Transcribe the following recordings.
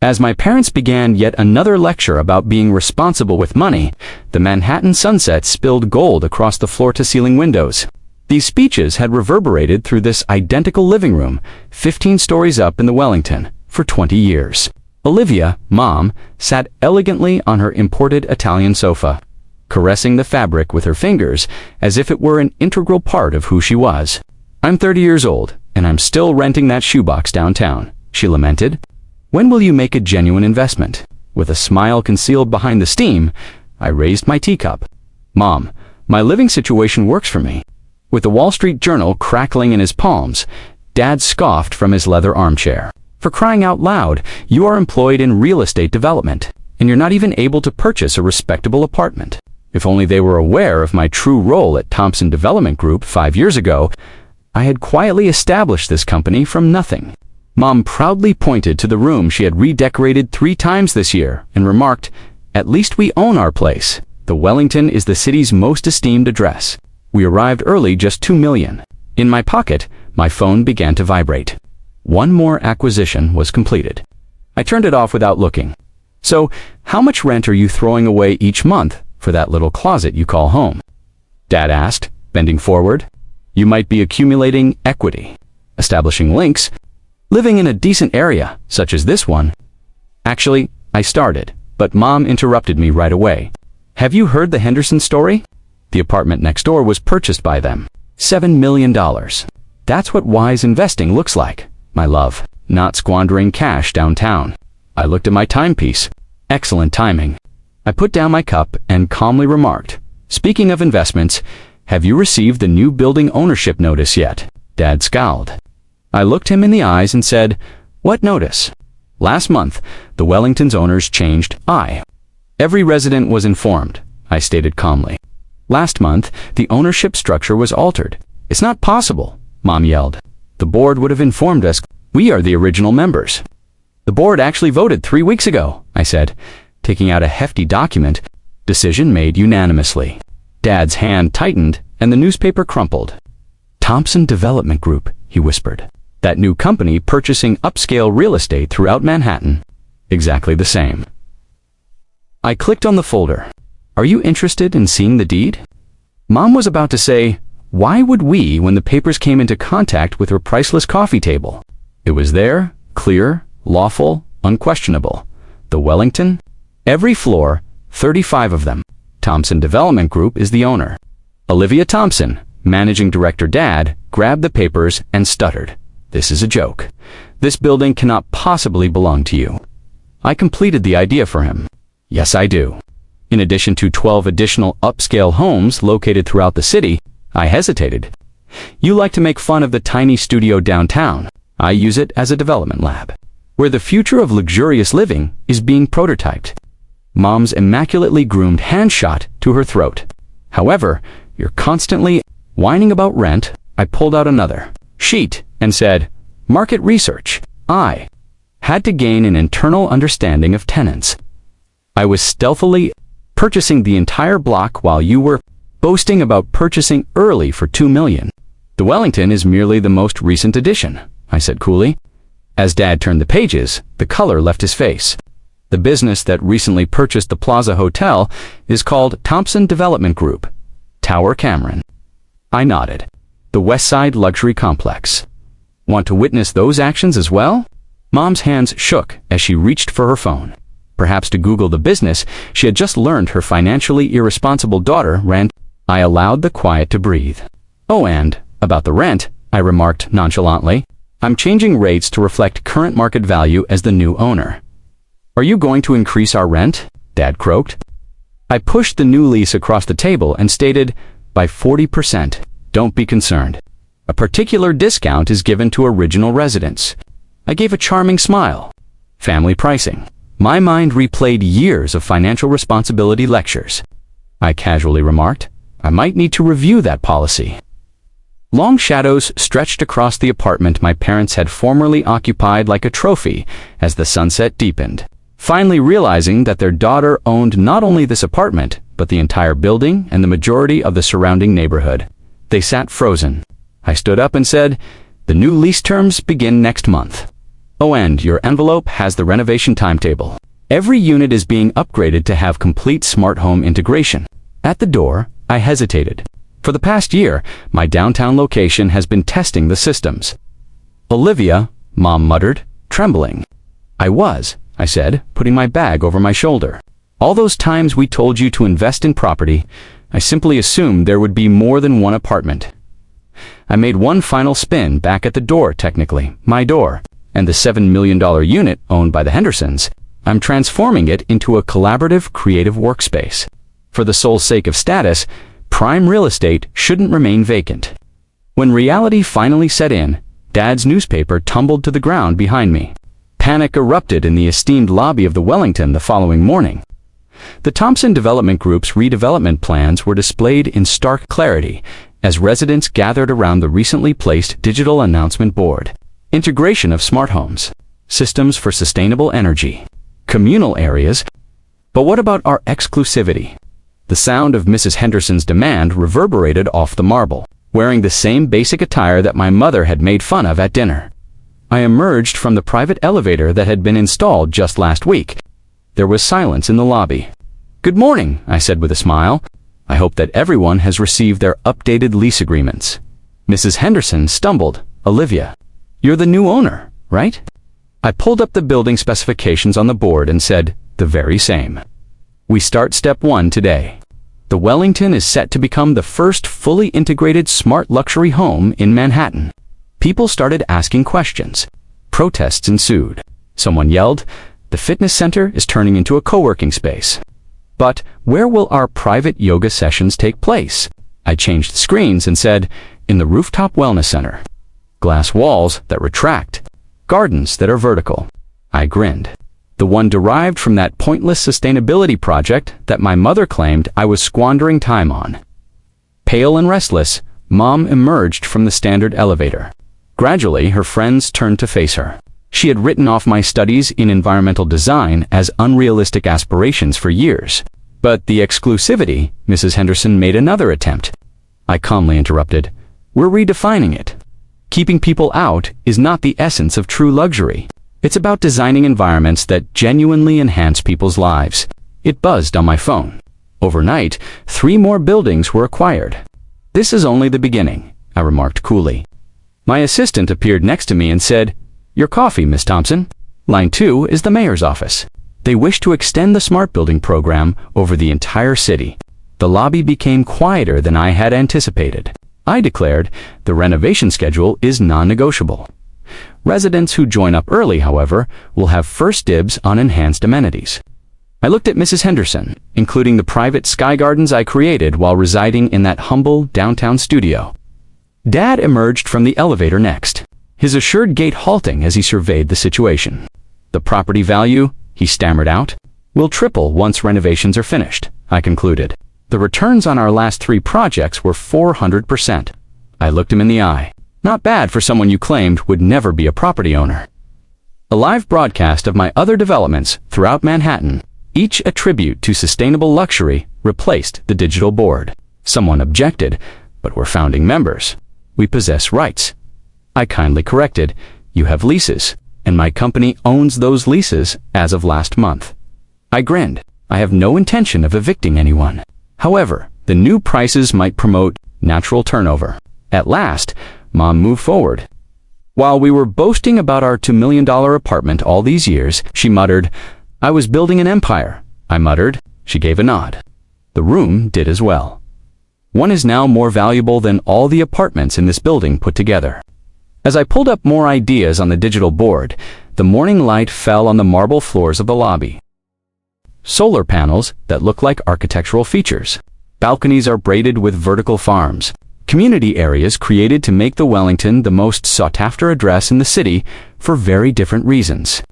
As my parents began yet another lecture about being responsible with money, the Manhattan sunset spilled gold across the floor-to-ceiling windows. These speeches had reverberated through this identical living room, 15 stories up in the Wellington, for 20 years. Olivia, Mom, sat elegantly on her imported Italian sofa, caressing the fabric with her fingers as if it were an integral part of who she was. "I'm 30 years old, and I'm still renting that shoebox downtown," she lamented. "When will you make a genuine investment?" With a smile concealed behind the steam, I raised my teacup. "Mom, my living situation works for me." With the Wall Street Journal crackling in his palms, Dad scoffed from his leather armchair. "For crying out loud, you are employed in real estate development, and you're not even able to purchase a respectable apartment. If only they were aware of my true role at Thompson Development Group 5 years ago. I had quietly established this company from nothing." Mom proudly pointed to the room she had redecorated 3 times this year and remarked, "At least we own our place. The Wellington is the city's most esteemed address. We arrived early, just $2 million. In my pocket, my phone began to vibrate. One more acquisition was completed. I turned it off without looking. "So, how much rent are you throwing away each month for that little closet you call home?" Dad asked, bending forward. "You might be accumulating equity, establishing links, living in a decent area, such as this one." Actually, I started, but Mom interrupted me right away. "Have you heard the Henderson story? The apartment next door was purchased by them. $7 million. That's what wise investing looks like, my love, not squandering cash downtown." I looked at my timepiece. Excellent timing. I put down my cup and calmly remarked, "Speaking of investments, have you received the new building ownership notice yet?" Dad scowled. I looked him in the eyes and said, "What notice?" "Last month, the Wellington's owners changed. Every resident was informed," I stated calmly. "Last month, the ownership structure was altered." "It's not possible," Mom yelled. "The board would have informed us. We are the original members." "The board actually voted 3 weeks ago," I said, taking out a hefty document. "Decision made unanimously." Dad's hand tightened and the newspaper crumpled. "Thompson Development Group," he whispered. "That new company purchasing upscale real estate throughout Manhattan. Exactly the same." I clicked on the folder. "Are you interested in seeing the deed?" Mom was about to say, "Why would we when the papers came into contact with her priceless coffee table?" It was there, clear, lawful, unquestionable. The Wellington? Every floor, 35 of them. Thompson Development Group is the owner. Olivia Thompson, managing director Dad, grabbed the papers and stuttered. "This is a joke. This building cannot possibly belong to you." I completed the idea for him. "Yes, I do. In addition to 12 additional upscale homes located throughout the city." I hesitated. "You like to make fun of the tiny studio downtown. I use it as a development lab, where the future of luxurious living is being prototyped." Mom's immaculately groomed hand shot to her throat. "However, you're constantly whining about rent." I pulled out another sheet and said, "Market research." I had to gain an internal understanding of tenants. I was stealthily purchasing the entire block while you were boasting about purchasing early for $2 million. "The Wellington is merely the most recent addition," I said coolly. As Dad turned the pages, the color left his face. "The business that recently purchased the Plaza Hotel is called Thompson Development Group, Tower Cameron." I nodded. "The West Side Luxury Complex. Want to witness those actions as well?" Mom's hands shook as she reached for her phone. Perhaps to Google the business she had just learned her financially irresponsible daughter ran. I allowed the quiet to breathe. "Oh, and about the rent," I remarked nonchalantly. "I'm changing rates to reflect current market value as the new owner." "Are you going to increase our rent?" Dad croaked. I pushed the new lease across the table and stated, "By 40%. Don't be concerned. A particular discount is given to original residents." I gave a charming smile. "Family pricing." My mind replayed years of financial responsibility lectures. I casually remarked, "I might need to review that policy." Long shadows stretched across the apartment my parents had formerly occupied like a trophy as the sunset deepened. Finally realizing that their daughter owned not only this apartment, but the entire building and the majority of the surrounding neighborhood, they sat frozen. I stood up and said, "The new lease terms begin next month." Oh, and your envelope has the renovation timetable. Every unit is being upgraded to have complete smart home integration. At the door, I hesitated. For the past year, my downtown location has been testing the systems. Olivia, Mom muttered, trembling. I said, putting my bag over my shoulder. All those times we told you to invest in property, I simply assumed there would be more than one apartment. I made one final spin back at the door, technically, my door, and the $7 million unit owned by the Hendersons. I'm transforming it into a collaborative, creative workspace. For the sole sake of status, prime real estate shouldn't remain vacant. When reality finally set in, Dad's newspaper tumbled to the ground behind me. Panic erupted in the esteemed lobby of the Wellington the following morning. The Thompson Development Group's redevelopment plans were displayed in stark clarity as residents gathered around the recently placed digital announcement board. Integration of smart homes, systems for sustainable energy, communal areas. But what about our exclusivity? The sound of Mrs. Henderson's demand reverberated off the marble, wearing the same basic attire that my mother had made fun of at dinner. I emerged from the private elevator that had been installed just last week. There was silence in the lobby. "Good morning," I said with a smile. "I hope that everyone has received their updated lease agreements." Mrs. Henderson stumbled. "Olivia, you're the new owner, right?" I pulled up the building specifications on the board and said, "The very same. We start step 1 today. The Wellington is set to become the first fully integrated smart luxury home in Manhattan." People started asking questions. Protests ensued. Someone yelled, "The fitness center is turning into a co-working space." But where will our private yoga sessions take place? I changed screens and said, "In the rooftop wellness center." Glass walls that retract. Gardens that are vertical. I grinned. The one derived from that pointless sustainability project that my mother claimed I was squandering time on. Pale and restless, Mom emerged from the standard elevator. Gradually, her friends turned to face her. She had written off my studies in environmental design as unrealistic aspirations for years. But the exclusivity, Mrs. Henderson made another attempt. I calmly interrupted. "We're redefining it. Keeping people out is not the essence of true luxury. It's about designing environments that genuinely enhance people's lives." It buzzed on my phone. Overnight, 3 more buildings were acquired. "This is only the beginning," I remarked coolly. My assistant appeared next to me and said, "Your coffee, Miss Thompson. Line 2 is the mayor's office. They wish to extend the smart building program over the entire city." The lobby became quieter than I had anticipated. I declared, "The renovation schedule is non-negotiable. Residents who join up early, however, will have first dibs on enhanced amenities." I looked at Mrs. Henderson, including the private sky gardens I created while residing in that humble downtown studio. Dad emerged from the elevator next, his assured gait halting as he surveyed the situation. "The property value," he stammered out, "will triple once renovations are finished," I concluded. The returns on our last 3 projects were 400%. I looked him in the eye. Not bad for someone you claimed would never be a property owner. A live broadcast of my other developments throughout Manhattan, each a tribute to sustainable luxury, replaced the digital board. Someone objected, "But we're founding members. We possess rights." I kindly corrected, "You have leases, and my company owns those leases as of last month." I grinned. I have no intention of evicting anyone. However, the new prices might promote natural turnover. At last, Mom moved forward. While we were boasting about our $2 million apartment all these years, she muttered, "I was building an empire." I muttered. She gave a nod. The room did as well. One is now more valuable than all the apartments in this building put together. As I pulled up more ideas on the digital board, the morning light fell on the marble floors of the lobby. Solar panels that look like architectural features. Balconies are braided with vertical farms. Community areas created to make the Wellington the most sought-after address in the city for very different reasons.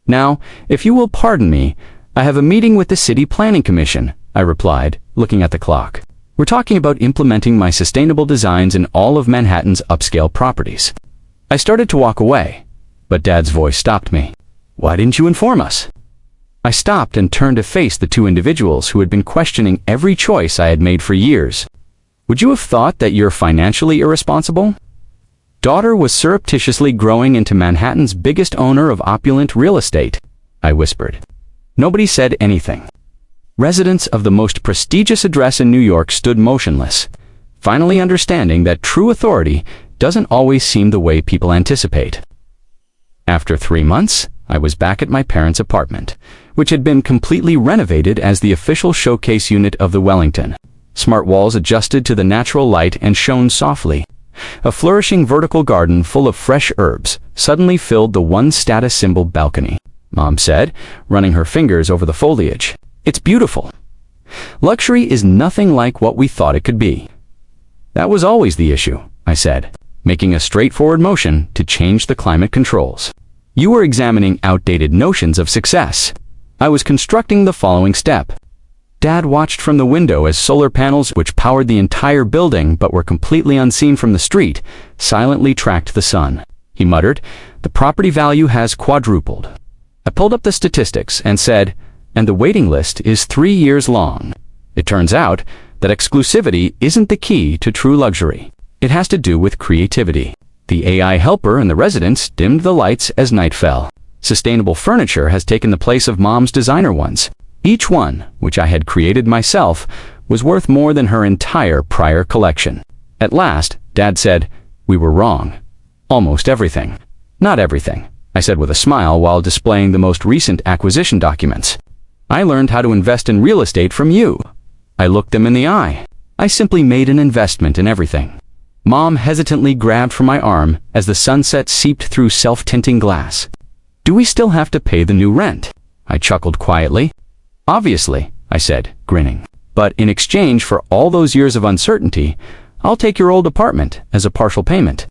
"Now, if you will pardon me, I have a meeting with the City Planning Commission," I replied, looking at the clock. "We're talking about implementing my sustainable designs in all of Manhattan's upscale properties." I started to walk away, but Dad's voice stopped me. "Why didn't you inform us?" I stopped and turned to face the 2 individuals who had been questioning every choice I had made for years. "Would you have thought that you're financially irresponsible?" daughter was surreptitiously growing into Manhattan's biggest owner of opulent real estate, I whispered. Nobody said anything. Residents of the most prestigious address in New York stood motionless, finally understanding that true authority doesn't always seem the way people anticipate. After 3 months, I was back at my parents' apartment, which had been completely renovated as the official showcase unit of the Wellington. Smart walls adjusted to the natural light and shone softly. A flourishing vertical garden full of fresh herbs suddenly filled the one status symbol balcony. Mom said, running her fingers over the foliage. It's beautiful. Luxury is nothing like what we thought it could be. That was always the issue, I said, making a straightforward motion to change the climate controls. You were examining outdated notions of success. I was constructing the following step. Dad watched from the window as solar panels, which powered the entire building but were completely unseen from the street, silently tracked the sun. He muttered, "The property value has quadrupled." I pulled up the statistics and said, "And the waiting list is 3 years long." It turns out that exclusivity isn't the key to true luxury. It has to do with creativity. The AI helper in the residence dimmed the lights as night fell. Sustainable furniture has taken the place of Mom's designer ones. Each one, which I had created myself, was worth more than her entire prior collection. At last, Dad said, "We were wrong. Almost everything." "Not everything," I said with a smile while displaying the most recent acquisition documents. "I learned how to invest in real estate from you." I looked them in the eye. I simply made an investment in everything. Mom hesitantly grabbed for my arm as the sunset seeped through self-tinting glass. "Do we still have to pay the new rent?" I chuckled quietly. "Obviously," I said, grinning. "But in exchange for all those years of uncertainty, I'll take your old apartment as a partial payment."